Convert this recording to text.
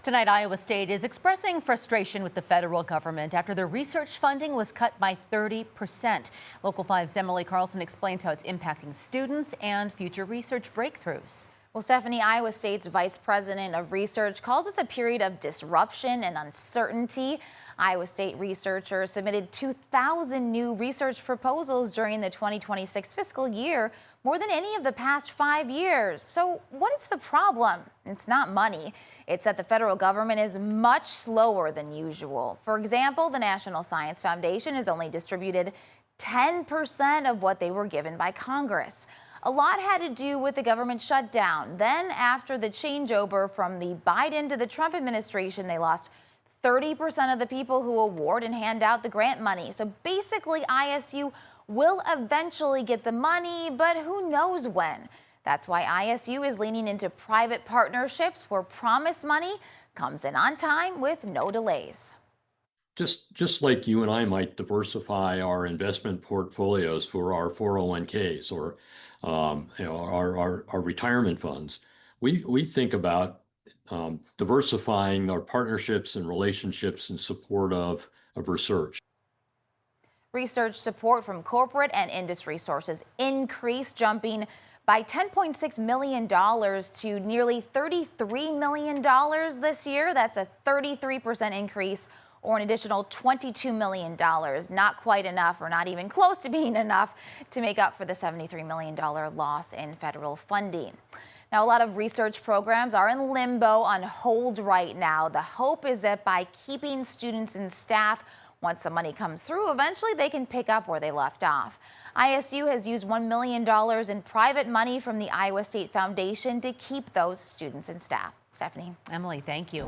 Tonight, Iowa State is expressing frustration with the federal government after their research funding was cut by 30%. Local 5's Emily Carlson explains how it's impacting students and future research breakthroughs. Well, Stephanie, Iowa State's vice president of research calls this a period of disruption and uncertainty. Iowa State researchers submitted 2,000 new research proposals during the 2026 fiscal year, more than any of the past 5 years. So what is the problem? It's not money. It's that the federal government is much slower than usual. For example, the National Science Foundation has only distributed 10% of what they were given by Congress. A lot had to do with the government shutdown. Then, after the changeover from the Biden to the Trump administration, they lost 30% of the people who award and hand out the grant money. So basically, ISU will eventually get the money, but who knows when. That's why ISU is leaning into private partnerships where promised money comes in on time with no delays. Just like you and I might diversify our investment portfolios for our 401ks or our retirement funds, we think about diversifying our partnerships and relationships in support of research. Research support from corporate and industry sources increased, jumping by $10.6 million to nearly $33 million this year. That's a 33% increase, or an additional $22 million. Not quite enough, or not even close to being enough, to make up for the $73 million loss in federal funding. Now, a lot of research programs are in limbo, on hold right now. The hope is that by keeping students and staff, once the money comes through, eventually they can pick up where they left off. ISU has used $1 million in private money from the Iowa State Foundation to keep those students and staff. Stephanie. Emily, thank you.